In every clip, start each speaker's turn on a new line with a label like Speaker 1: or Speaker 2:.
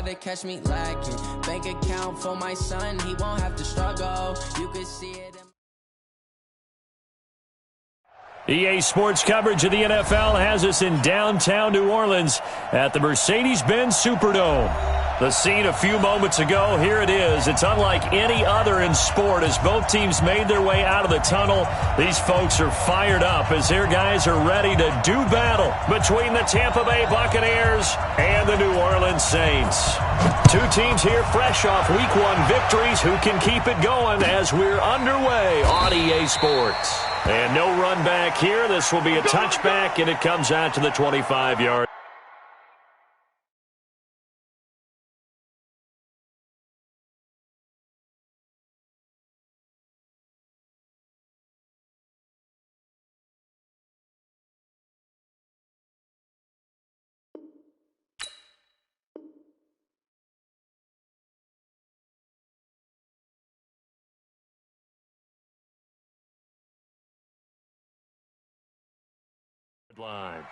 Speaker 1: rather catch me lacking. Bank account for my son, he won't have to struggle. You could see it in
Speaker 2: EA Sports coverage of the NFL has us in downtown New Orleans at the Mercedes-Benz Superdome. The scene a few moments ago, here it is. It's unlike any other in sport as both teams made their way out of the tunnel. These folks are fired up as their guys are ready to do battle between the Tampa Bay Buccaneers and the New Orleans Saints. Two teams here fresh off Week 1 victories who can keep it going as we're underway on EA Sports. And no run back here. This will be a touchback, and it comes out to the 25-yard. Line.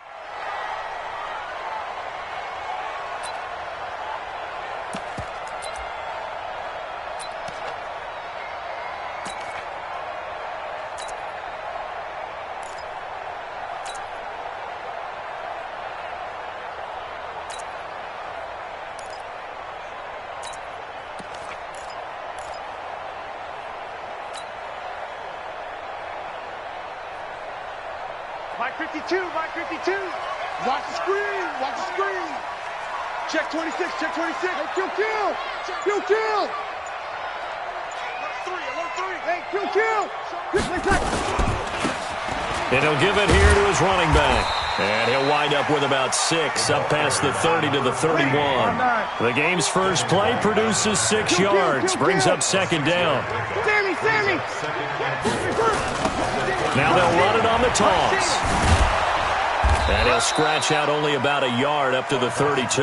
Speaker 3: Mike 52, Mike 52. Watch the screen, watch the screen. Check 26, check 26. Hey, kill. Alert 3. Hey, kill.
Speaker 2: And he'll give it here to his running back. And he'll wind up with about 6, up past the 30 to the 31. The game's first play produces 6 yards, brings up second down.
Speaker 3: Sammy.
Speaker 2: Now they'll run it on the toss. And he'll scratch out only about a yard up to the 32.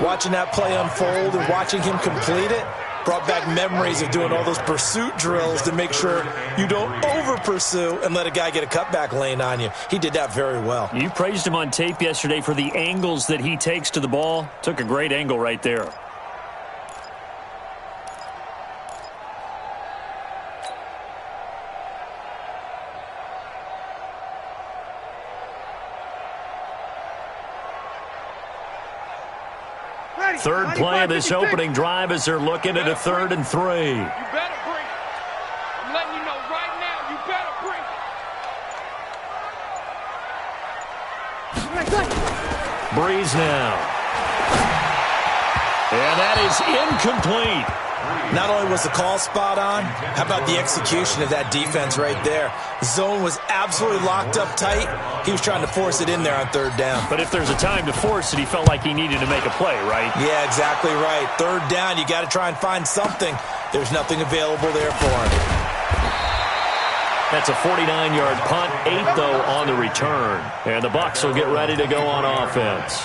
Speaker 4: Watching that play unfold and watching him complete it brought back memories of doing all those pursuit drills to make sure you don't over-pursue and let a guy get a cutback lane on you. He did that very well.
Speaker 2: You praised him on tape yesterday for the angles that he takes to the ball. Took a great angle right there. Third play of this opening drive as they're looking at a 3rd and 3.
Speaker 3: You better bring it. I'm letting you know right now, you better bring it.
Speaker 2: Breeze now. And that is incomplete.
Speaker 4: Not only was the call spot on, how about the execution of that defense right there? The zone was absolutely locked up tight. He was trying to force it in there on 3rd down.
Speaker 2: But if there's a time to force it, he felt like he needed to make a play, right?
Speaker 4: Yeah, exactly right. 3rd down, you got to try and find something. There's nothing available there for him.
Speaker 2: That's a 49-yard punt, 8, though, on the return. And the Bucs will get ready to go on offense.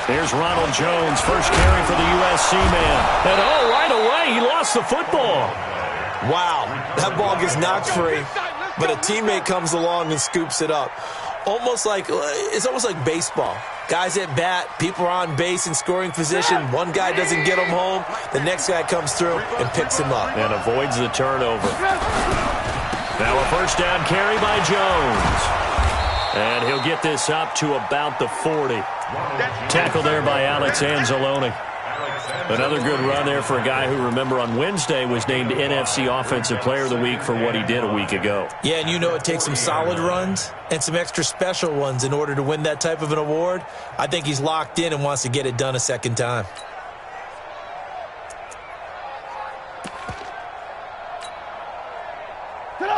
Speaker 2: Here's Ronald Jones, first carry for the USC man. And right away, he lost the football.
Speaker 4: Wow, that ball gets knocked free, but a teammate comes along and scoops it up. It's almost like baseball. Guys at bat, people are on base in scoring position. One guy doesn't get him home. The next guy comes through and picks him up.
Speaker 2: And avoids the turnover. Now a first down carry by Jones. And he'll get this up to about the 40. Tackle there by Alex Anzalone. Another good run there for a guy who, remember, on Wednesday was named NFC Offensive Player of the Week for what he did a week ago.
Speaker 4: Yeah, and you know it takes some solid runs and some extra special ones in order to win that type of an award. I think he's locked in and wants to get it done a second time.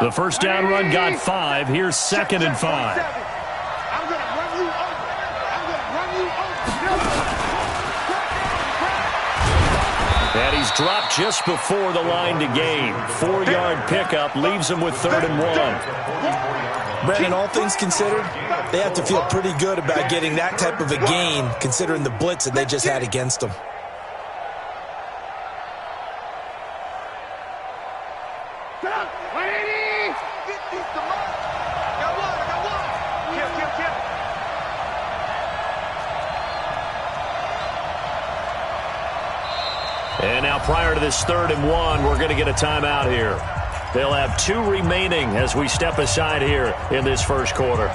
Speaker 2: The first down run got 5. Here's 2nd and 5. And he's dropped just before the line to gain. 4-yard pickup leaves him with 3rd and 1.
Speaker 4: Brendan, all things considered, they have to feel pretty good about getting that type of a gain, considering the blitz that they just had against them.
Speaker 2: And now prior to this 3rd and 1, we're going to get a timeout here. They'll have 2 remaining as we step aside here in this first quarter.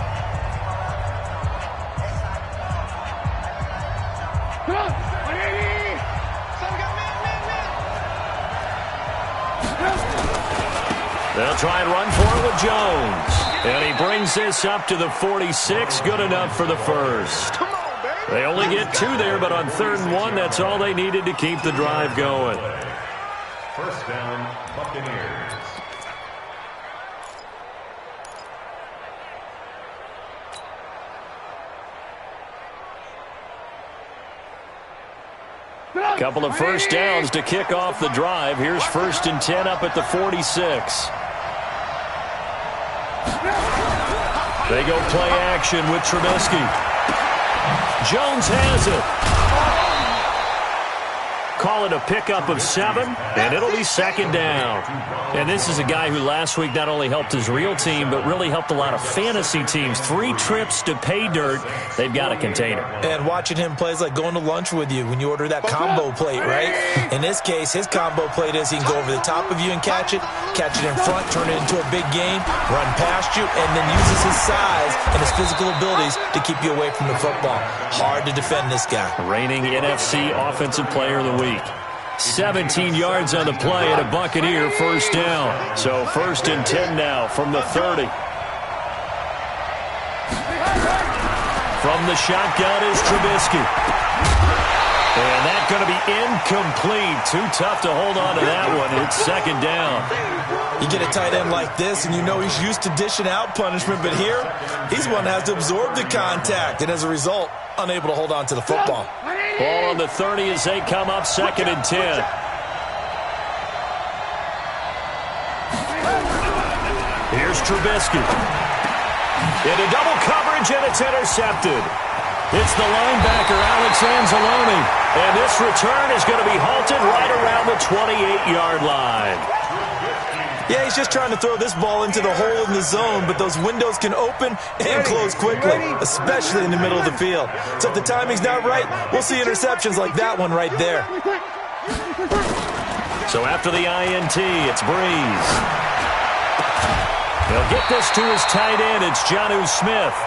Speaker 2: They'll try and run for it with Jones. And he brings this up to the 46. Good enough for the first. They only get 2 there, but on 3rd and 1, that's all they needed to keep the drive going.
Speaker 5: First down, Buccaneers.
Speaker 2: Couple of first downs to kick off the drive. Here's 1st and 10 up at the 46. They go play action with Trubisky. Jones has it. Call it a pickup of 7, and it'll be 2nd down. And this is a guy who last week not only helped his real team, but really helped a lot of fantasy teams. 3 trips to pay dirt. They've got a container.
Speaker 4: And watching him play is like going to lunch with you when you order that combo plate, right? In this case, his combo plate is he can go over the top of you and catch it in front, turn it into a big gain, run past you, and then uses his size and his physical abilities to keep you away from the football. Hard to defend this guy.
Speaker 2: Reigning NFC Offensive Player of the Week. 17 yards on the play and a Buccaneer first down. So 1st and 10 now from the 30. From the shotgun is Trubisky. And that's going to be incomplete. Too tough to hold on to that one. It's 2nd down.
Speaker 4: You get a tight end like this, and you know he's used to dishing out punishment, but here, he's one that has to absorb the contact, and as a result, unable to hold on to the football.
Speaker 2: Ball on the 30 as they come up 2nd and 10. Here's Trubisky. Into double coverage, and it's intercepted. It's the linebacker, Alex Anzalone. And this return is going to be halted right around the 28-yard line.
Speaker 4: Yeah, he's just trying to throw this ball into the hole in the zone, but those windows can open and close quickly, especially in the middle of the field. So if the timing's not right, we'll see interceptions like that one right there.
Speaker 2: So after the INT, it's Breeze. He'll get this to his tight end. It's Jonnu Smith.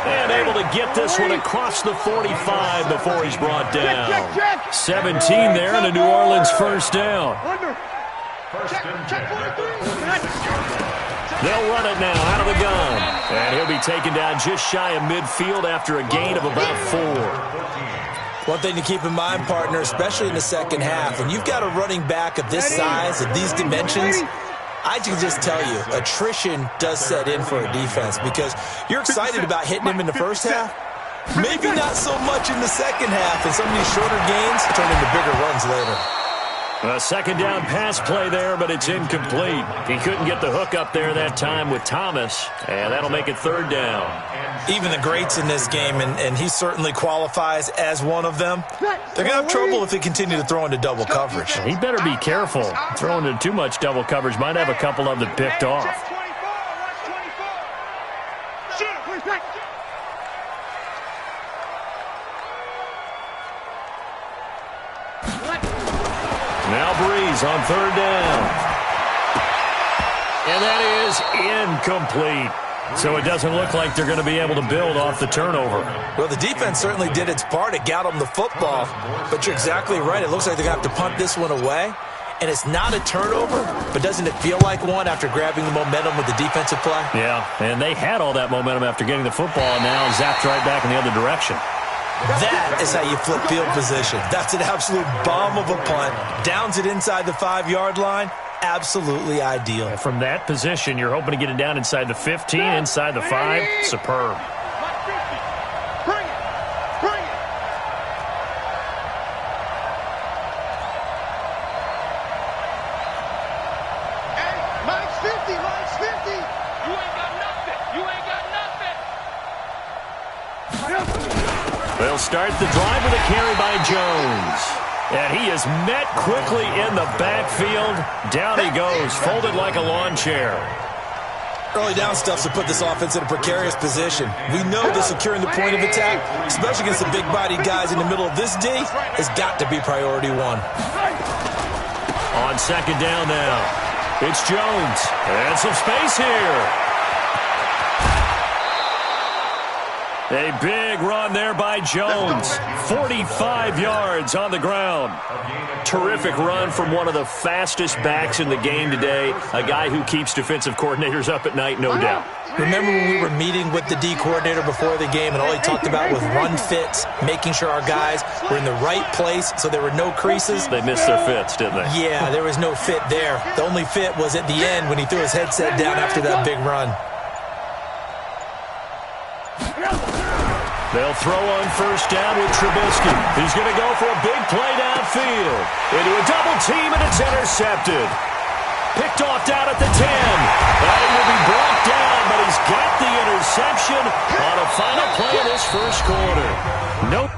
Speaker 2: And able to get this one across the 45 before he's brought down. 17 there and a New Orleans first down. They'll run it now out of the gun. And he'll be taken down just shy of midfield after a gain of about 4.
Speaker 4: One thing to keep in mind, partner, especially in the second half, when you've got a running back of this size, of these dimensions, I can just tell you, attrition does set in for a defense because you're excited about hitting him in the first half. Maybe not so much in the second half, and some of these shorter gains turn into bigger runs later.
Speaker 2: A 2nd down pass play there, but it's incomplete. He couldn't get the hook up there that time with Thomas, and that'll make it 3rd down.
Speaker 4: Even the greats in this game, and he certainly qualifies as one of them, they're going to have trouble if they continue to throw into double coverage.
Speaker 2: He better be careful. Throwing into too much double coverage might have a couple of them picked off. Now Breeze on 3rd down. And that is incomplete. So it doesn't look like they're going to be able to build off the turnover.
Speaker 4: Well, the defense certainly did its part. It got them the football. But you're exactly right. It looks like they're going to have to punt this one away. And it's not a turnover, but doesn't it feel like one after grabbing the momentum with the defensive play?
Speaker 2: Yeah, and they had all that momentum after getting the football, and now zapped right back in the other direction.
Speaker 4: That is how you flip field position. That's an absolute bomb of a punt. Downs it inside the 5-yard line. Absolutely ideal.
Speaker 2: And from that position, you're hoping to get it down inside the 15, inside the 5. Superb.
Speaker 3: You ain't got nothing. You ain't got nothing.
Speaker 2: They'll start the drive with a carry by Jones. And he is met quickly in the backfield. Down he goes, folded like a lawn chair.
Speaker 4: Early down stuffs to put this offense in a precarious position. We know that securing the point of attack, especially against the big-bodied guys in the middle of this D, has got to be priority one.
Speaker 2: On second down now, it's Jones. And some space here. A big run there by Jones. 45 yards on the ground. Terrific run from one of the fastest backs in the game today. A guy who keeps defensive coordinators up at night, no doubt.
Speaker 4: Remember when we were meeting with the D coordinator before the game and all he talked about was run fits, making sure our guys were in the right place so there were no creases?
Speaker 2: They missed their fits, didn't they?
Speaker 4: Yeah, there was no fit there. The only fit was at the end when he threw his headset down after that big run.
Speaker 2: They'll throw on first down with Trubisky. He's going to go for a big play downfield. Into a double team, and it's intercepted. Picked off down at the 10. And he will be brought down, but he's got the interception on a final play of this first quarter. Nope.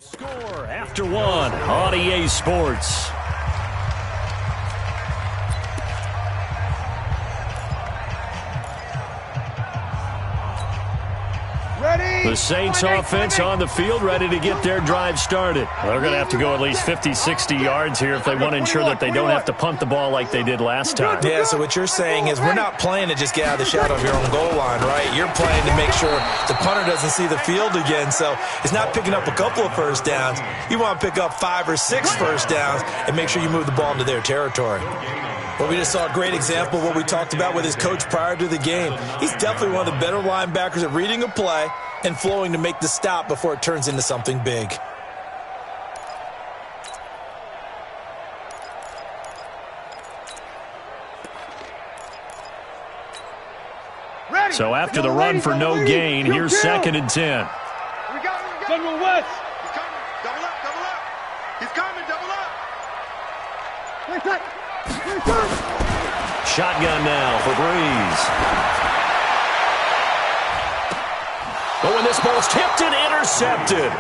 Speaker 2: Score after one on EA Sports. The Saints offense on the field, ready to get their drive started. They're going to have to go at least 50, 60 yards here if they want to ensure that they don't have to punt the ball like they did last time.
Speaker 4: Yeah, so what you're saying is we're not playing to just get out of the shadow of your own goal line, right? You're playing to make sure the punter doesn't see the field again. So it's not picking up a couple of first downs. You want to pick up 5 or 6 first downs and make sure you move the ball into their territory. Well, we just saw a great example of what we talked about with his coach prior to the game. He's definitely one of the better linebackers at reading a play and flowing to make the stop before it turns into something big.
Speaker 2: So after the run for no gain, here's second and 10.
Speaker 3: General West. He's coming. Double up, double up. He's coming, double up.
Speaker 2: Shotgun now for Breeze. But when this ball's tipped and intercepted,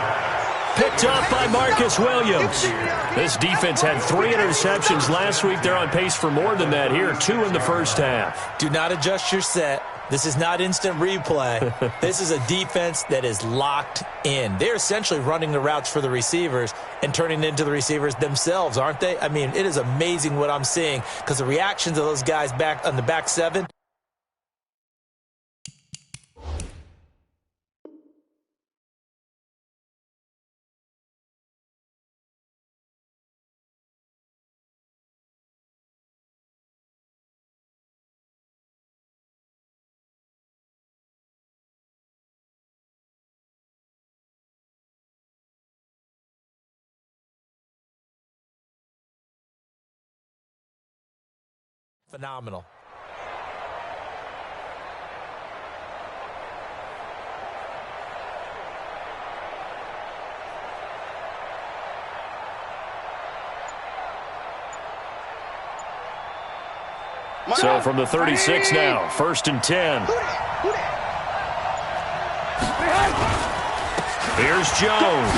Speaker 2: picked up by Marcus Williams. This defense had 3 interceptions last week. They're on pace for more than that here, 2 in the first half.
Speaker 4: Do not adjust your set. This is not instant replay. This is a defense that is locked in. They're essentially running the routes for the receivers and turning it into the receivers themselves, aren't they? I mean, it is amazing what I'm seeing because the reactions of those guys back on the back 7. Phenomenal.
Speaker 2: So from the 36 now, first and 10. Here's Jones.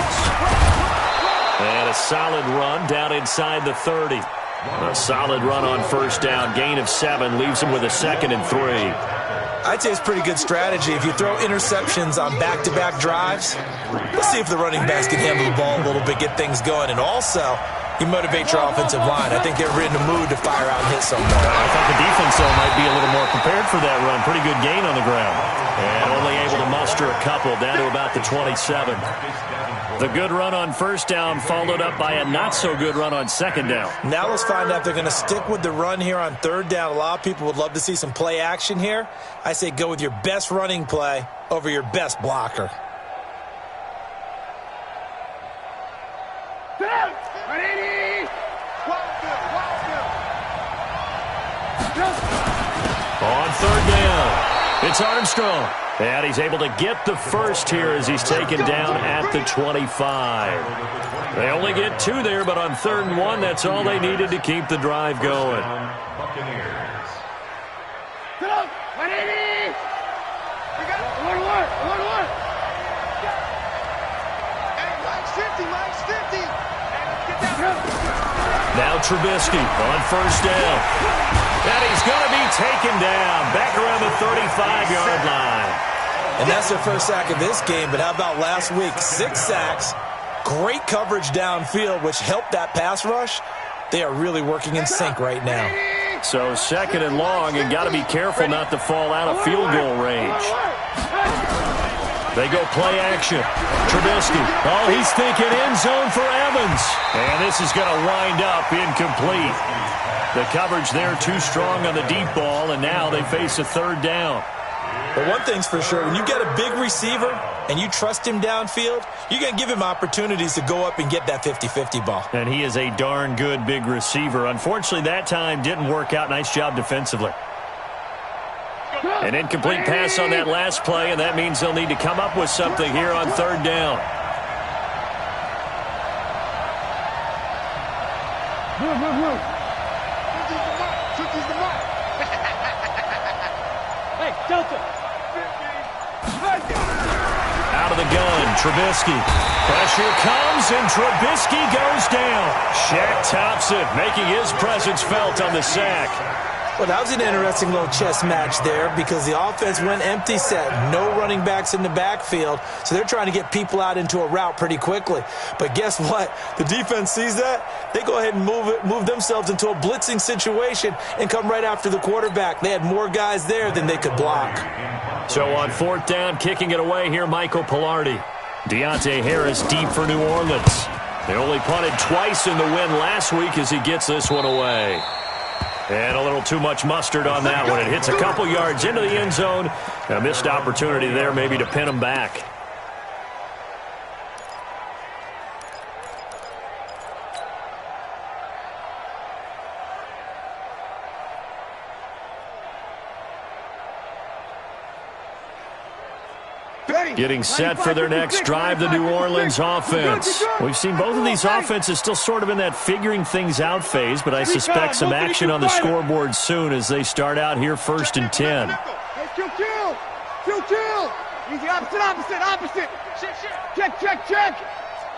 Speaker 2: And a solid run down inside the 30. A solid run on first down. Gain of 7 leaves him with a second and 3.
Speaker 4: I'd say it's pretty good strategy. If you throw interceptions on back-to-back drives, let's see if the running backs can handle the ball a little bit, get things going. And also, you motivate your offensive line. I think they're in the mood to fire out and hit someone.
Speaker 2: I thought the defense, though, might be a little more prepared for that run. Pretty good gain on the ground. And only able to muster a couple down to about the 27. The good run on first down followed up by a not-so-good run on second down.
Speaker 4: Now let's find out if they're going to stick with the run here on third down. A lot of people would love to see some play action here. I say go with your best running play over your best blocker.
Speaker 2: On third down, It's Armstrong. And he's able to get the first here as he's taken down at the 25. They only get 2 there, but on 3rd and 1, that's all they needed to keep the drive going.
Speaker 5: Buccaneers.
Speaker 3: Get up! 180! We got it! One. Hey, Mike's 50, Mike's 50! Hey, let's get down.
Speaker 2: Now Trubisky on 1st down. And he's going to be taken down back around the 35-yard line.
Speaker 4: And that's their first sack of this game, but how about last week? 6 sacks, great coverage downfield, which helped that pass rush. They are really working in sync right now.
Speaker 2: So 2nd and long, and got to be careful not to fall out of field goal range. They go play action. Trubisky. Oh, he's thinking end zone for Evans. And this is going to wind up incomplete. The coverage there too strong on the deep ball, and now they face a 3rd down.
Speaker 4: But one thing's for sure, when you get a big receiver and you trust him downfield, you're going to give him opportunities to go up and get that 50-50 ball.
Speaker 2: And he is a darn good big receiver. Unfortunately, that time didn't work out. Nice job defensively. An incomplete pass on that last play, and that means they'll need to come up with something here on 3rd down.
Speaker 3: Hey, Delta!
Speaker 2: Out of the gun, Trubisky. Pressure comes, and Trubisky goes down. Shaq Thompson making his presence felt on the sack.
Speaker 4: Well, that was an interesting little chess match there because the offense went empty set. No running backs in the backfield, so they're trying to get people out into a route pretty quickly. But guess what? The defense sees that. They go ahead and move themselves into a blitzing situation and come right after the quarterback. They had more guys there than they could block.
Speaker 2: So on 4th down, kicking it away here, Michael Pilardi. Deontay Harris deep for New Orleans. They only punted twice in the win last week as he gets this one away. And a little too much mustard on that one. It hits a couple yards into the end zone. A missed opportunity there maybe to pin him back. Getting set for their next drive, the New Orleans offense. We've seen both of these offenses still sort of in that figuring things out phase, but I suspect some action on the scoreboard soon as they start out here 1st and 10.
Speaker 3: Hey, kill! Easy, opposite! Check!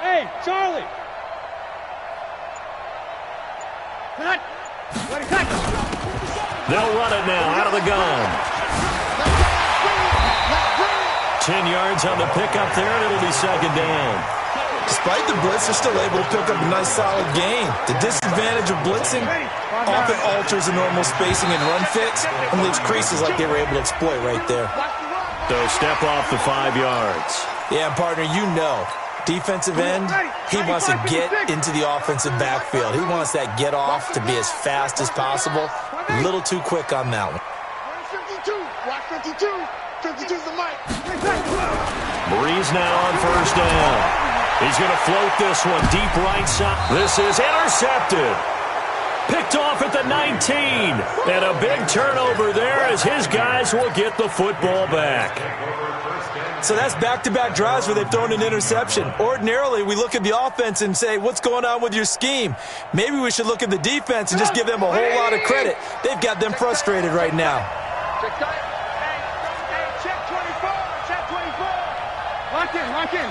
Speaker 3: Hey, Charlie! Cut!
Speaker 2: They'll run it now out of the gun. 10 yards on the pickup there, and it'll be 2nd down.
Speaker 4: Despite the blitz, they're still able to pick up a nice, solid gain. The disadvantage of blitzing often alters the normal spacing and run fits and leaves creases like they were able to exploit right there.
Speaker 2: So step off the 5 yards.
Speaker 4: Yeah, and partner, you know, defensive end, he wants to get into the offensive backfield. He wants that get off to be as fast as possible. A little too quick on that one.
Speaker 3: 52. 52's the mic.
Speaker 2: Breeze now on 1st down. He's going to float this one deep right side. This is intercepted. Picked off at the 19. And a big turnover there as his guys will get the football back.
Speaker 4: So that's back-to-back drives where they've thrown an interception. Ordinarily, we look at the offense and say, what's going on with your scheme? Maybe we should look at the defense and just give them a whole lot of credit. They've got them frustrated right now.
Speaker 3: Lock in.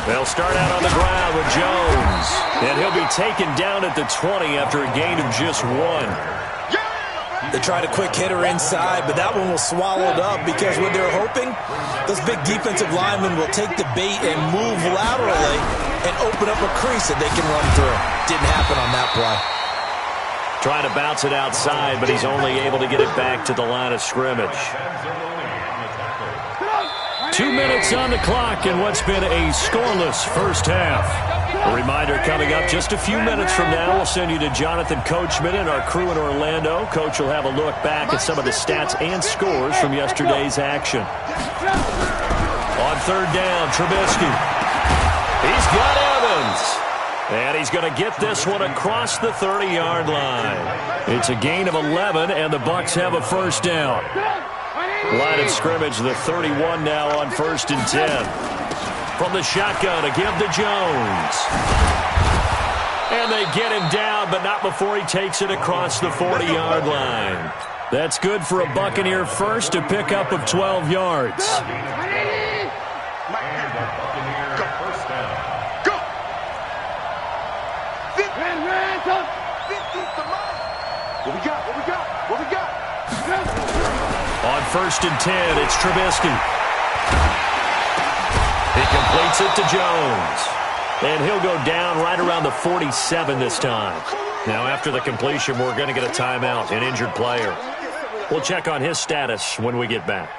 Speaker 2: They'll start out on the ground with Jones. And he'll be taken down at the 20 after a gain of just 1.
Speaker 4: They tried a quick hitter inside, but that one was swallowed up because what they're hoping, those big defensive linemen will take the bait and move laterally and open up a crease that they can run through. Didn't happen on that play.
Speaker 2: Trying to bounce it outside, but he's only able to get it back to the line of scrimmage. 2 minutes on the clock in what's been a scoreless first half. A reminder coming up just a few minutes from now, we'll send you to Jonathan Coachman and our crew in Orlando. Coach will have a look back at some of the stats and scores from yesterday's action. On 3rd down, Trubisky. He's got Evans. And he's going to get this one across the 30-yard line. It's a gain of 11, and the Bucs have a first down. Line of scrimmage, the 31 now on 1st and 10. From the shotgun to give to Jones. And they get him down, but not before he takes it across the 40-yard line. That's good for a Buccaneer first, a pickup of 12 yards.
Speaker 3: What we got? What we got?
Speaker 2: On 1st and 10, it's Trubisky. He completes it to Jones. And he'll go down right around the 47 this time. Now, after the completion, we're going to get a timeout, an injured player. We'll check on his status when we get back.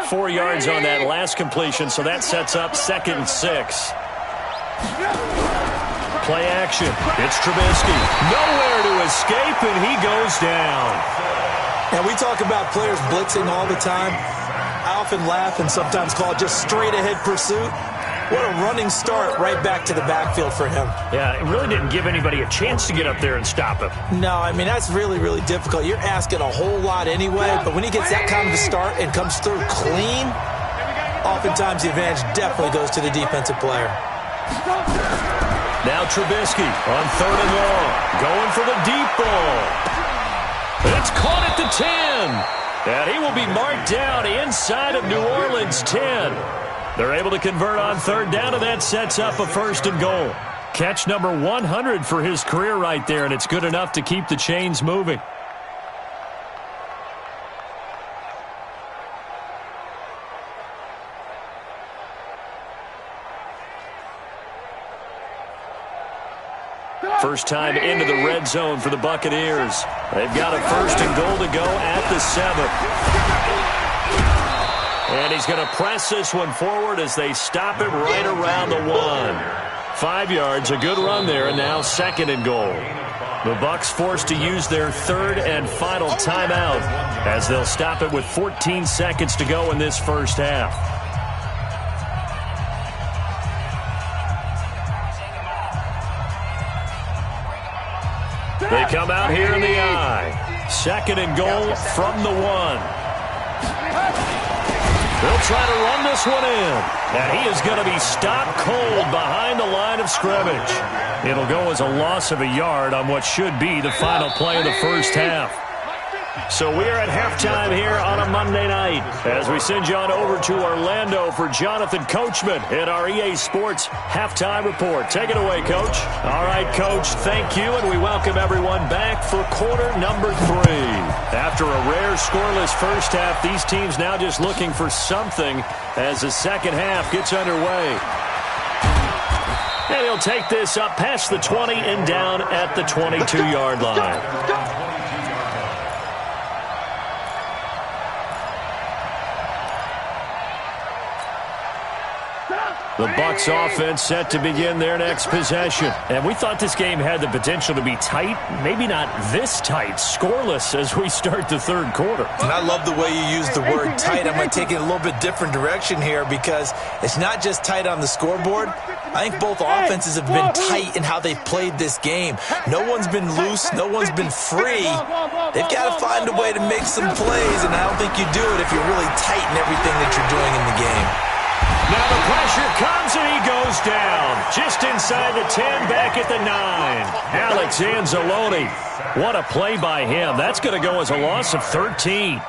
Speaker 2: 4 yards on that last completion, so that sets up 2nd and 6. Play action. It's Trubisky. Nowhere to escape, and he goes down.
Speaker 4: And we talk about players blitzing all the time. I often laugh and sometimes call it just straight-ahead pursuit. What a running start right back to the backfield for him.
Speaker 2: Yeah, it really didn't give anybody a chance to get up there and stop him.
Speaker 4: No, I mean, that's really, really difficult. You're asking a whole lot anyway, but when he gets that kind of a start and comes through clean, oftentimes the advantage definitely goes to the defensive player.
Speaker 2: Now Trubisky on 3rd and long, going for the deep ball. It's caught at the 10, and he will be marked down inside of New Orleans 10. They're able to convert on 3rd down, and that sets up a 1st and goal. Catch number 100 for his career right there, and it's good enough to keep the chains moving. First time into the red zone for the Buccaneers. They've got a 1st and goal to go at the 7. And he's going to press this one forward as they stop it right around the 1. 5 yards, a good run there, and now 2nd and goal. The Bucs forced to use their 3rd and final timeout as they'll stop it with 14 seconds to go in this first half. They come out here in the eye. 2nd and goal from the 1. They'll try to run this one in. And he is going to be stopped cold behind the line of scrimmage. It'll go as a loss of a yard on what should be the final play of the first half. So we are at halftime here on a Monday night as we send you on over to Orlando for Jonathan Coachman in our EA Sports Halftime Report. Take it away, Coach. All right, Coach, thank you, and we welcome everyone back for quarter number 3. After a rare scoreless first half, these teams now just looking for something as the second half gets underway. And he'll take this up past the 20 and down at the 22-yard line. The Bucs offense set to begin their next possession. And we thought this game had the potential to be tight, maybe not this tight, scoreless as we start the 3rd quarter.
Speaker 4: And I love the way you use the word tight. I'm going to take it a little bit different direction here because it's not just tight on the scoreboard. I think both offenses have been tight in how they've played this game. No one's been loose. No one's been free. They've got to find a way to make some plays, and I don't think you do it if you're really tight in everything that you're doing in the game.
Speaker 2: Now the pressure comes and he goes down. Just inside the 10, back at the 9. Alex Anzalone. What a play by him. That's going to go as a loss of 13.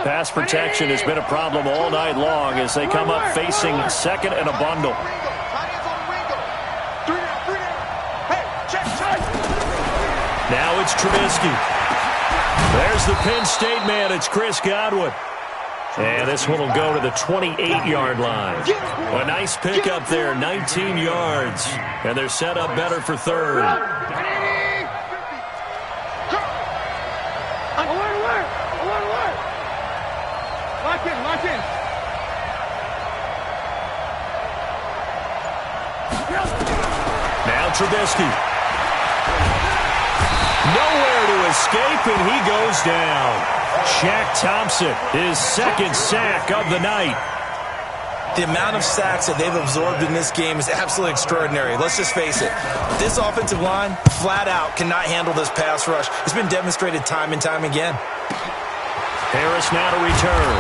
Speaker 2: Pass protection has been a problem all night long as they come up facing 2nd and a bundle. Now it's Trubisky. There's the Penn State man. It's Chris Godwin. And this one will go to the 28-yard line. A nice pickup there, 19 yards. And they're set up better for 3rd.
Speaker 3: Lock in.
Speaker 2: Now Trubisky. Nowhere to escape, and he goes down. Shaq Thompson, his 2nd sack of the night.
Speaker 4: The amount of sacks that they've absorbed in this game is absolutely extraordinary. Let's just face it. This offensive line, flat out, cannot handle this pass rush. It's been demonstrated time and time again.
Speaker 2: Harris now to return.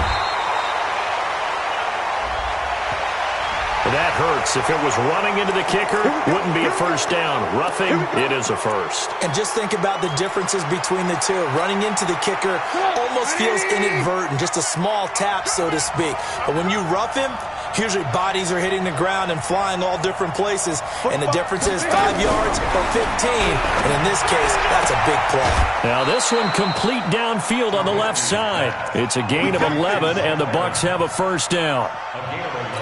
Speaker 2: That hurts. If it was running into the kicker, wouldn't be a first down. Roughing, it is a first.
Speaker 4: And just think about the differences between the two. Running into the kicker almost feels inadvertent, just a small tap, so to speak. But when you rough him, usually bodies are hitting the ground and flying all different places. And the difference is 5 yards or 15. And in this case, that's a big play.
Speaker 2: Now this one complete downfield on the left side. It's a gain of 11, and the Bucs have a first down.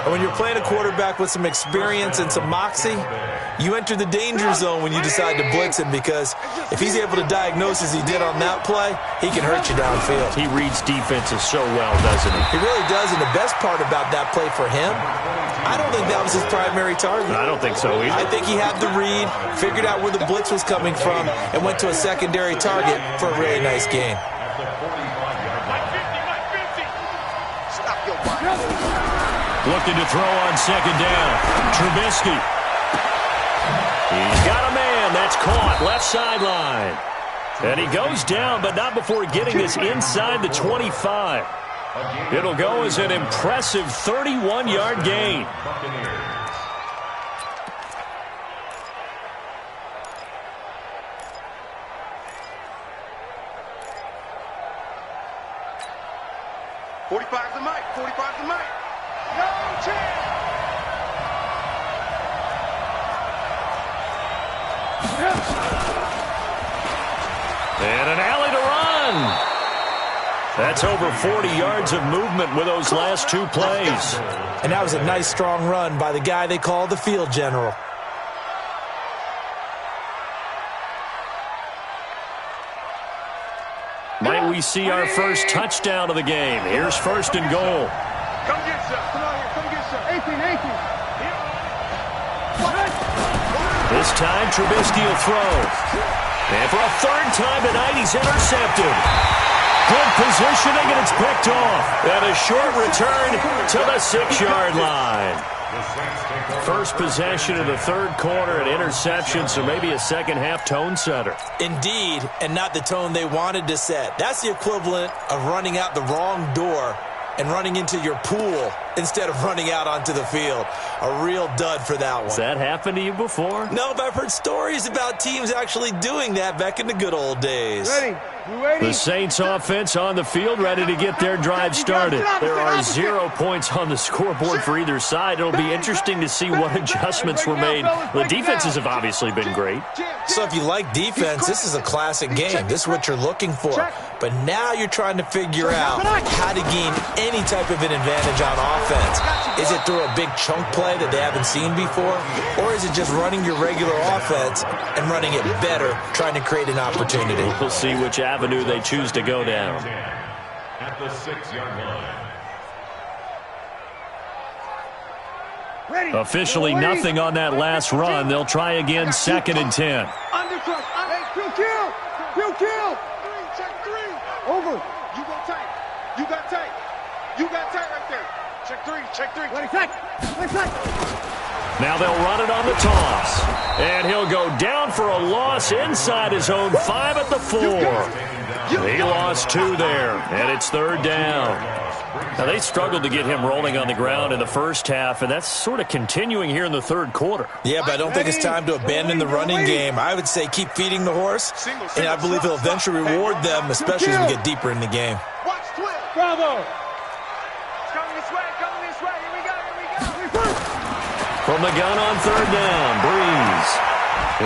Speaker 4: And when you're playing a quarterback with some experience and some moxie, you enter the danger zone when you decide to blitz him, because if he's able to diagnose as he did on that play, he can hurt you downfield.
Speaker 2: He reads defenses so well, doesn't he?
Speaker 4: He really does, and the best part about that play for him, I don't think that was his primary target.
Speaker 2: I don't think so either.
Speaker 4: I think he had the read, figured out where the blitz was coming from, and went to a secondary target for a really nice gain.
Speaker 2: Looking to throw on second down. Trubisky. He's got a man. That's caught. Left sideline. And he goes down, but not before getting us inside the 25. It'll go as an impressive 31-yard gain.
Speaker 3: '45's the mic. 45's the mic. No chance.
Speaker 2: And an alley to run. That's over 40 yards of movement with those last two plays.
Speaker 4: And that was a nice, strong run by the guy they call the field general.
Speaker 2: Might we see our first touchdown of the game? Here's first and goal.
Speaker 3: Come get some. Come on here. Come get some. 18.
Speaker 2: This time, Trubisky will throw. And for a third time tonight, he's intercepted. Good positioning, and it's picked off. And a short return to the 6-yard line. First possession of the third quarter, an interception, so maybe a second-half tone setter.
Speaker 4: Indeed, and not the tone they wanted to set. That's the equivalent of running out the wrong door and running into your pool instead of running out onto the field. A real dud for that one.
Speaker 2: Has that happened to you before?
Speaker 4: No, but I've heard stories about teams actually doing that back in the good old days.
Speaker 3: Ready? You ready?
Speaker 2: The Saints offense on the field, ready to get their drive started. There are 0 points on the scoreboard for either side. It'll be interesting to see what adjustments were made. The defenses have obviously been great.
Speaker 4: So if you like defense, this is a classic game. This is what you're looking for. But now you're trying to figure out how to gain any type of an advantage on offense. Is it through a big chunk play that they haven't seen before? Or is it just running your regular offense and running it better, trying to create an opportunity?
Speaker 2: We'll see which avenue they choose to go down.
Speaker 5: At the 6-yard line.
Speaker 2: Officially nothing on that last run. They'll try again, 2nd and 10.
Speaker 3: Undercut. Kill. Check 3. Over. You go tight. You got tight. You got tight right there. Check 3. Ready, tight.
Speaker 2: Now they'll run it on the toss. And he'll go down for a loss inside his own 5 at the 4. He lost 2 there, and it's 3rd down. Now, they struggled to get him rolling on the ground in the first half, and that's sort of continuing here in the third quarter.
Speaker 4: Yeah, but I don't think it's time to abandon the running game. I would say keep feeding the horse, and I believe he'll eventually reward them, especially as we get deeper in the game.
Speaker 3: Watch twist. Bravo. Coming this way. Here we go.
Speaker 2: From the gun on 3rd down, Breeze.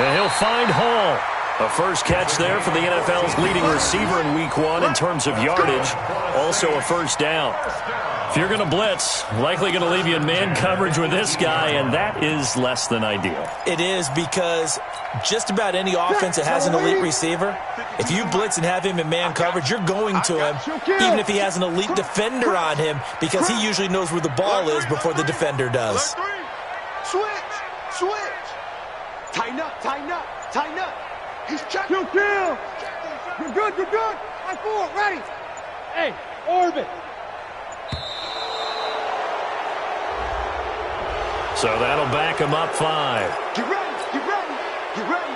Speaker 2: And he'll find Hall. A first catch there for the NFL's leading receiver in Week 1 in terms of yardage. Also a first down. If you're going to blitz, likely going to leave you in man coverage with this guy, and that is less than ideal.
Speaker 4: It is, because just about any offense that has an elite receiver, if you blitz and have him in man coverage, you're going to him, even if he has an elite defender on him, because he usually knows where the ball is before the defender does.
Speaker 3: Switch. Tighten up. He's checking. Kill. You're good. High 4, ready. Hey, orbit.
Speaker 2: So that'll back him up 5.
Speaker 3: Get ready, get ready, get ready.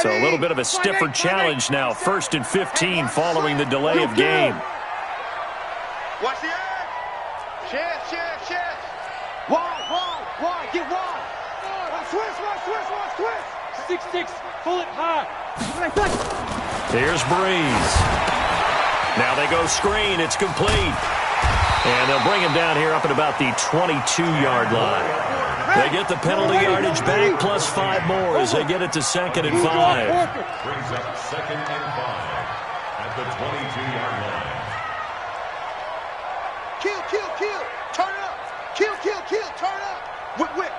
Speaker 2: So a little bit of a stiffer challenge now. 1st and 15 following the delay of game.
Speaker 3: Watch the edge. Chance. Wide. Get wide. Twist.
Speaker 6: 6-6. Pull it high.
Speaker 2: Here's Breeze. Now they go screen. It's complete. And they'll bring him down here up at about the 22-yard line. They get the penalty yardage back plus 5 more as they get it to 2nd and 5.
Speaker 5: Brings up 2nd and 5 at the 22-yard line.
Speaker 3: Kill. Turn it up. Kill. Turn up. Whip.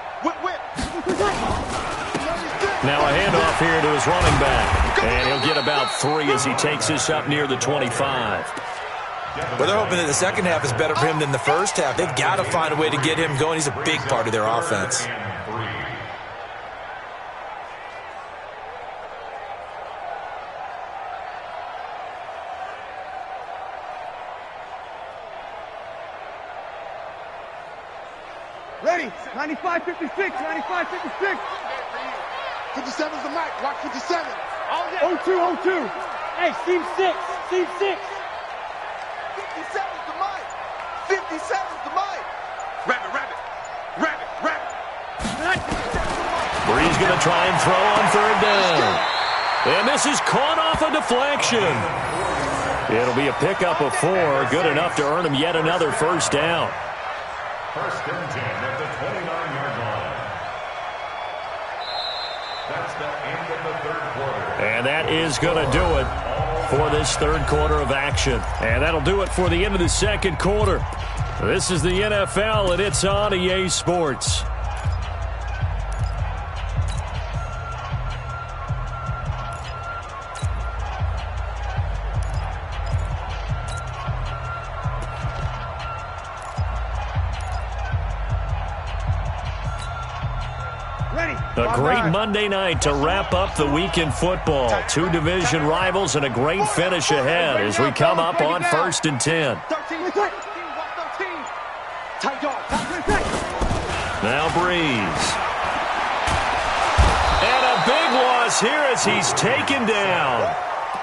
Speaker 2: Now a handoff here to his running back. And he'll get about 3 as he takes this up near the 25.
Speaker 4: Well, they're hoping that the second half is better for him than the first half. They've got to find a way to get him going. He's a big part of their offense.
Speaker 3: Ready. 95, 56. 57's the mic. Watch 57.
Speaker 6: 02. Hey, seam 6.
Speaker 3: 57's the mic. 57's the mic. Rabbit.
Speaker 2: Breeze going to try and throw on 3rd down. And this is caught off a deflection. It'll be a pickup of 4. Good enough to earn him yet another 1st down.
Speaker 5: 1st and 10 at the 29-yard line. That's the end of the 3rd quarter.
Speaker 2: And that is going to do it for this 3rd quarter of action. And that'll do it for the end of the 2nd quarter. This is the NFL, and it's on EA Sports. A great Monday night to wrap up the week in football. 2 division rivals and a great finish ahead as we come up on 1st and 10. Now Breeze. And a big loss here as he's taken down.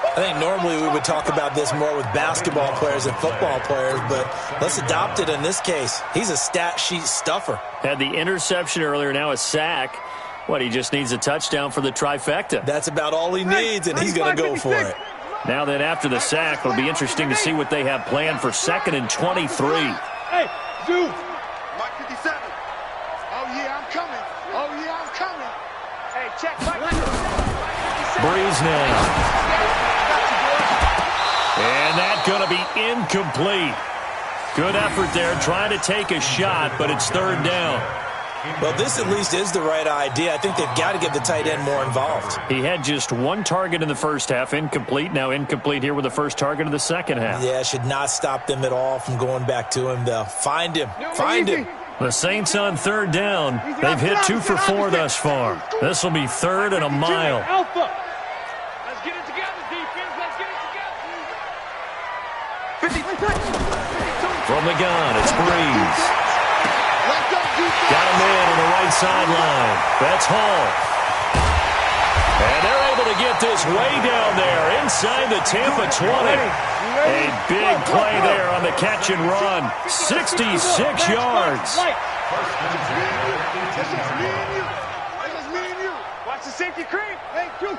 Speaker 4: I think normally we would talk about this more with basketball players and football players, but let's adopt it in this case. He's a stat sheet stuffer.
Speaker 2: Had the interception earlier, now a sack. What, he just needs a touchdown for the trifecta.
Speaker 4: That's about all he needs, and he's going to go for it.
Speaker 2: Now then, after the sack, it'll be interesting to see what they have planned for 2nd and 23.
Speaker 6: Hey, Zeus.
Speaker 3: Mike 57. Oh, yeah, I'm coming. Hey, check.
Speaker 2: Breeze now. And that's going to be incomplete. Good effort there, trying to take a shot, but it's 3rd down.
Speaker 4: Well, this at least is the right idea. I think they've got to get the tight end more involved.
Speaker 2: He had just 1 target in the first half, incomplete. Now incomplete here with the first target of the second half.
Speaker 4: Yeah, should not stop them at all from going back to him, though. Find him.
Speaker 2: The Saints on 3rd down. They've hit 2 for 4 thus far. This will be 3rd and a mile.
Speaker 6: Alpha.
Speaker 3: Let's get it together, defense. Let's get it together.
Speaker 2: From the gun, it's Breeze. Got a man on the right sideline. That's Hall. And they're able to get this way down there inside the Tampa 20. A big play there on the catch and run. 66 yards.
Speaker 3: Watch the safety creep. Hey, kill.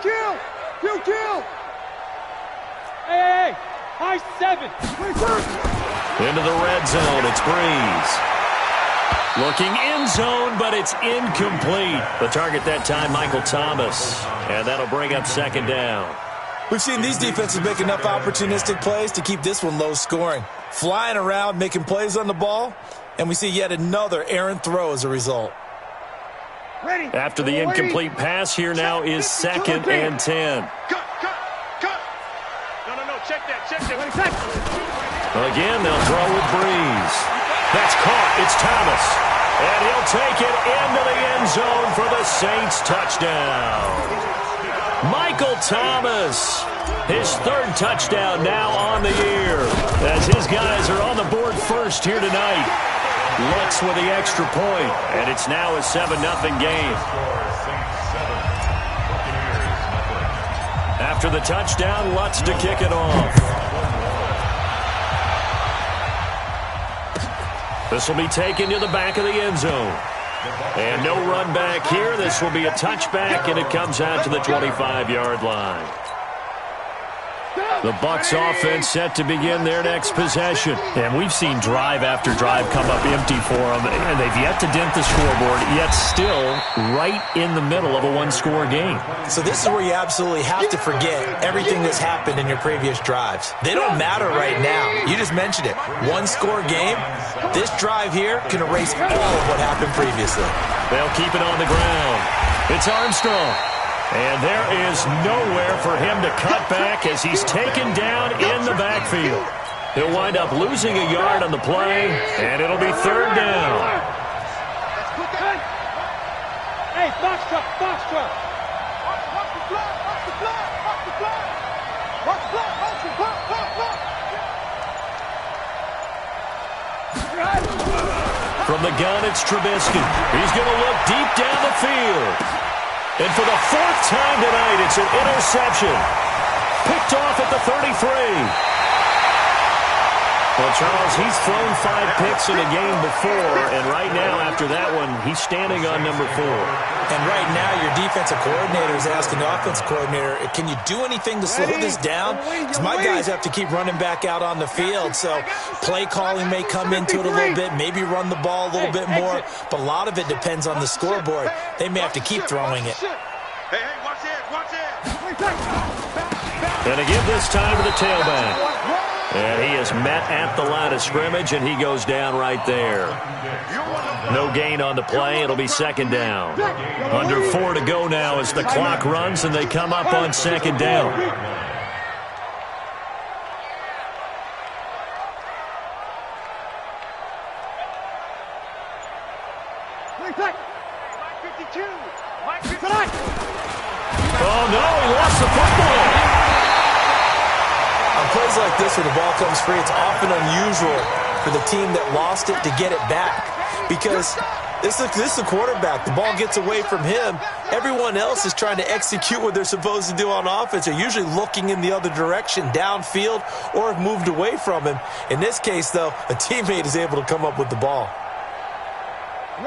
Speaker 6: Hey, high 7.
Speaker 2: Into the red zone, it's Breeze. Looking end zone, but it's incomplete. The target that time, Michael Thomas. And that'll bring up 2nd down.
Speaker 4: We've seen these defenses make enough opportunistic plays to keep this one low scoring. Flying around, making plays on the ball, and we see yet another errant throw as a result.
Speaker 2: After the incomplete pass, here now is 2nd and 10.
Speaker 3: Cut. No, check that.
Speaker 2: Again, they'll throw with Breeze. That's caught. It's Thomas. And he'll take it into the end zone for the Saints touchdown. Michael Thomas, his third touchdown now on the year, as his guys are on the board first here tonight. Lutz with the extra point, and it's now a 7-0 game. After the touchdown, Lutz to kick it off. This will be taken to the back of the end zone. And no run back here. This will be a touchback, and it comes out to the 25-yard line. The Bucs offense set to begin their next possession.
Speaker 7: And we've seen drive after drive come up empty for them, and they've yet to dent the scoreboard, yet still right in the middle of a one-score game.
Speaker 4: So this is where you absolutely have to forget everything that's happened in your previous drives. They don't matter right now. You just mentioned it. One-score game. This drive here can erase all of what happened previously.
Speaker 2: They'll keep it on the ground. It's Armstrong. And there is nowhere for him to cut back as he's taken down in the backfield. He'll wind up losing a yard on the play, and it'll be third down.
Speaker 6: Hey, box truck, box truck.
Speaker 3: Watch the block, watch the block, watch the block. Watch the block, watch the block, block, block.
Speaker 2: From the gun, it's Trubisky. He's going to look deep down the field. And for the fourth time tonight, it's an interception. Picked off at the 33. Well, Charles, he's thrown 5 picks in a game before, and right now, after that one, he's standing on number 4.
Speaker 4: And right now, your defensive coordinator is asking the offensive coordinator, can you do anything to slow this down? Because my guys have to keep running back out on the field, so play calling may come into it a little bit, maybe run the ball a little bit more, but a lot of it depends on the scoreboard. They may have to keep throwing it.
Speaker 3: Hey, watch it, watch it.
Speaker 2: And to give this time to the tailback. And he is met at the line of scrimmage, and he goes down right there. No gain on the play. It'll be second down. Under 4 to go now as the clock runs, and they come up on second down. Oh, no, he lost the football.
Speaker 4: On plays like this where the ball comes free, it's often unusual for the team that lost it to get it back because this is the quarterback. The ball gets away from him. Everyone else is trying to execute what they're supposed to do on offense. They're usually looking in the other direction, downfield, or have moved away from him. In this case, though, a teammate is able to come up with the ball.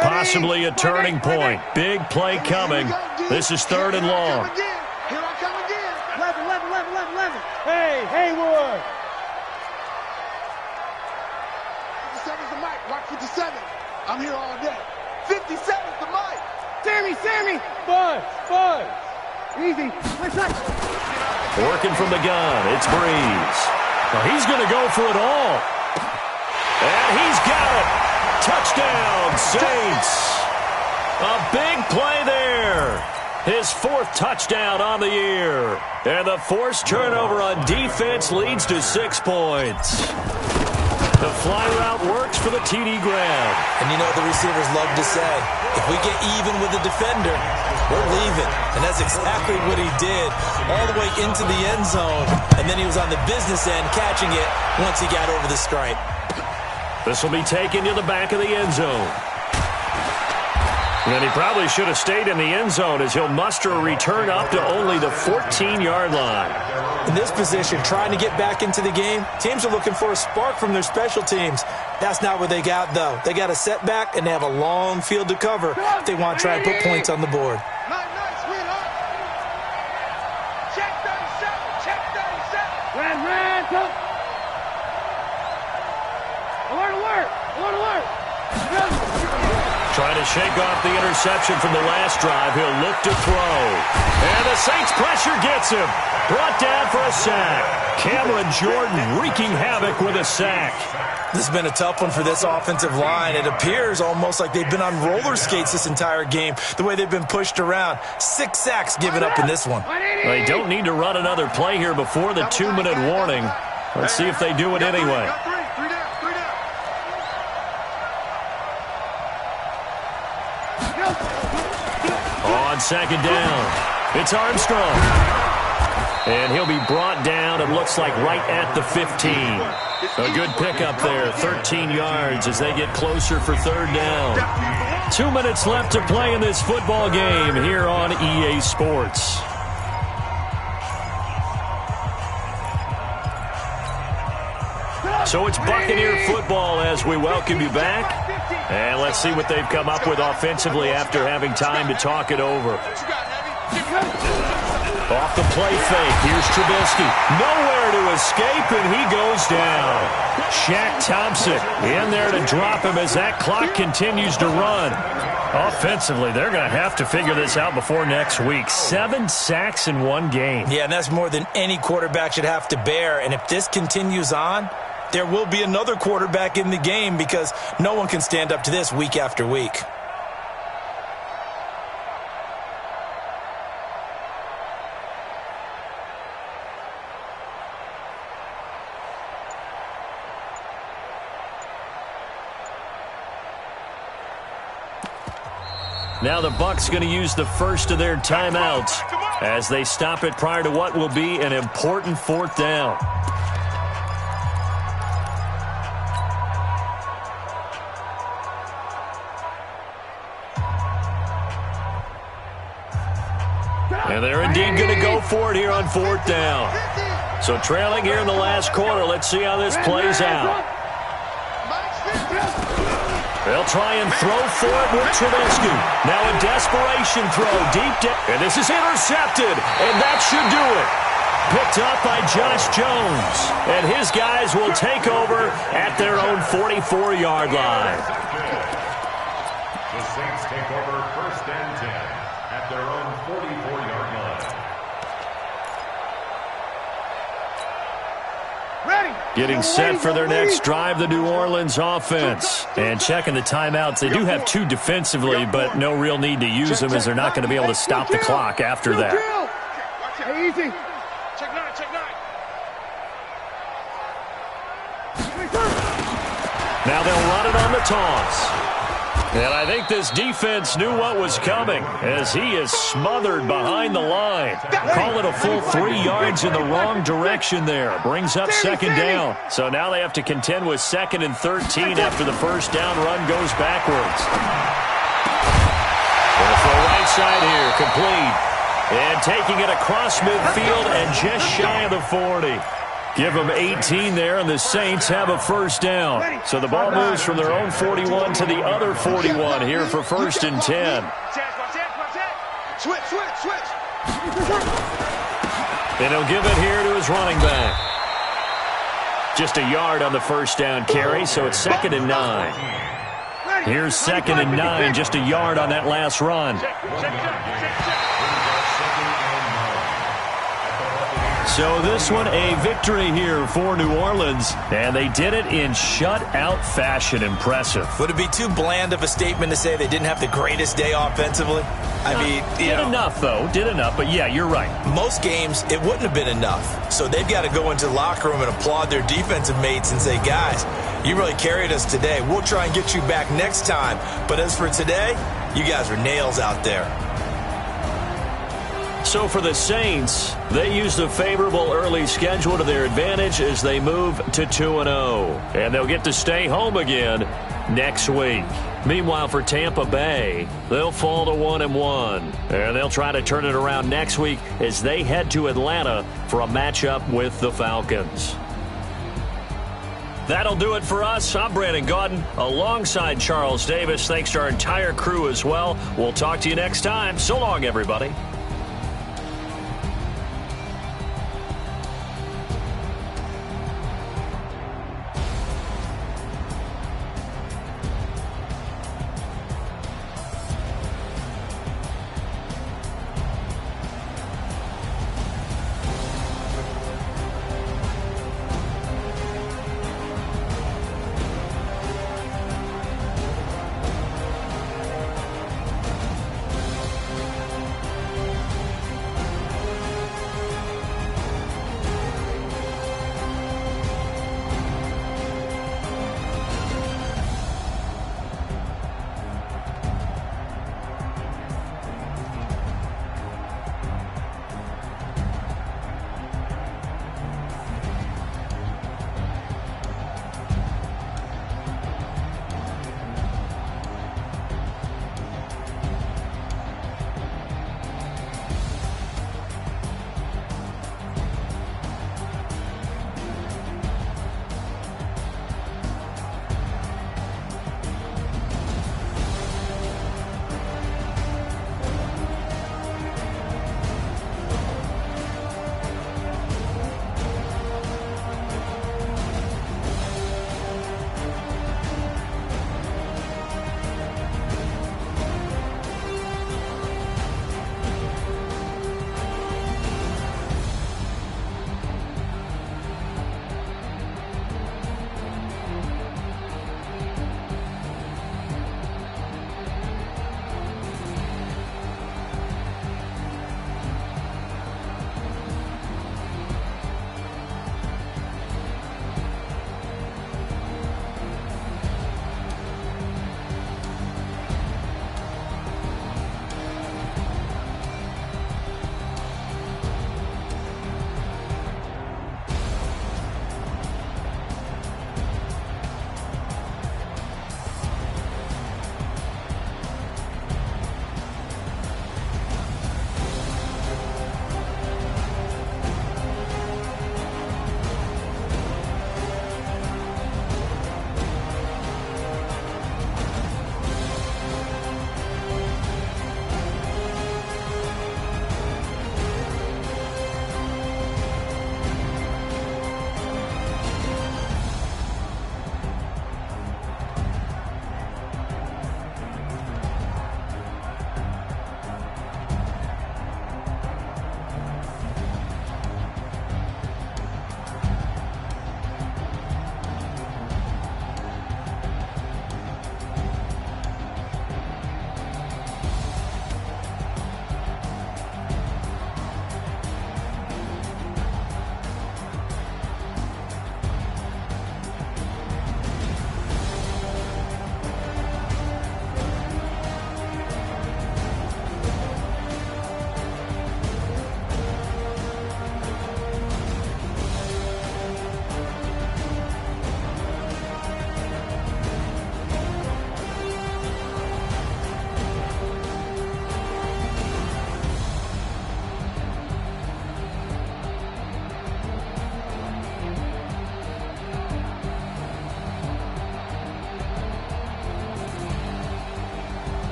Speaker 2: Possibly a turning point. Big play coming. This is third and long.
Speaker 3: Here I come again.
Speaker 6: 11. Hey, Haywood.
Speaker 3: 57's the mic. Rock 57. I'm here all day. 57's the mic.
Speaker 6: Sammy. Buzz. Easy.
Speaker 2: Working from the gun. It's Breeze. Well, he's going to go for it all. And he's got it. Touchdown, Saints. A big play there. His 4th touchdown on the year. And the forced turnover on defense leads to 6 points. The fly route works for the TD grab.
Speaker 4: And you know the receivers love to say, if we get even with the defender, we're leaving. And that's exactly what he did all the way into the end zone. And then he was on the business end catching it once he got over the stripe.
Speaker 2: This will be taken to the back of the end zone. And he probably should have stayed in the end zone as he'll muster a return up to only the 14-yard line.
Speaker 4: In this position, trying to get back into the game, teams are looking for a spark from their special teams. That's not what they got, though. They got a setback, and they have a long field to cover if they want to try and put points on the board.
Speaker 3: Nice, sweetheart. Check 37.
Speaker 6: Ran, come. Alert.
Speaker 2: Trying to shake off the interception from the last drive. He'll look to throw. And the Saints pressure gets him. Brought down for a sack. Cameron Jordan wreaking havoc with a sack.
Speaker 4: This has been a tough one for this offensive line. It appears almost like they've been on roller skates this entire game, the way they've been pushed around. 6 sacks given up in this one.
Speaker 2: They don't need to run another play here before the 2-minute warning. Let's see if they do it anyway.
Speaker 3: Three down.
Speaker 2: On second down, It's Armstrong. And he'll be brought down, it looks like, right at the 15. A good pickup there, 13 yards as they get closer for third down. 2 minutes left to play in this football game here on EA Sports. So it's Buccaneer football as we welcome you back. And let's see what they've come up with offensively after having time to talk it over. Off the play fake, here's Trubisky. Nowhere to escape, and he goes down. Shaq Thompson in there to drop him as that clock continues to run. Offensively, they're going to have to figure this out before next week. 7 sacks in one game.
Speaker 4: Yeah, and that's more than any quarterback should have to bear. And if this continues on, there will be another quarterback in the game because no one can stand up to this week after week.
Speaker 2: Now the Bucs going to use the first of their timeouts as they stop it prior to what will be an important fourth down. And they're indeed going to go for it here on fourth down. So trailing here in the last quarter. Let's see how this plays out. They'll try and throw for it with Trubisky. Now a desperation throw deep down. And this is intercepted. And that should do it. Picked up by Josh Jones. And his guys will take over at their own 44-yard line.
Speaker 5: The Saints take over first and 10 at their own 44-yard line.
Speaker 2: Getting set for their next drive, the New Orleans offense. And checking the timeouts. They do have 2 defensively, but no real need to use them as they're not going to be able to stop the clock after that.
Speaker 6: Easy.
Speaker 3: Check 9, check 9.
Speaker 2: Now they'll run it on the toss. And I think this defense knew what was coming as he is smothered behind the line. Call it a full 3 yards in the wrong direction there. Brings up second down. So now they have to contend with 2nd and 13 after the first down run goes backwards. Going for the right side here, complete. And taking it across midfield and just shy of the 40. Give them 18 there, and the Saints have a first down. So the ball moves from their own 41 to the other 41 here for first and 10.
Speaker 3: Switch.
Speaker 2: And he'll give it here to his running back. Just a yard on the first down carry, so it's 2nd and 9. Here's 2nd and 9, just a yard on that last run. So this one a victory here for New Orleans, and they did it in shutout fashion. Impressive.
Speaker 4: Would it be too bland of a statement to say they didn't have the greatest day offensively? I mean,
Speaker 2: did enough, though. Did enough, but yeah, you're right.
Speaker 4: Most games, it wouldn't have been enough. So they've got to go into the locker room and applaud their defensive mates and say, guys, you really carried us today. We'll try and get you back next time. But as for today, you guys were nails out there.
Speaker 2: So for the Saints, they used a favorable early schedule to their advantage as they move to 2-0. And they'll get to stay home again next week. Meanwhile, for Tampa Bay, they'll fall to 1-1. And they'll try to turn it around next week as they head to Atlanta for a matchup with the Falcons. That'll do it for us. I'm Brandon Gaudin alongside Charles Davis. Thanks to our entire crew as well. We'll talk to you next time. So long, everybody.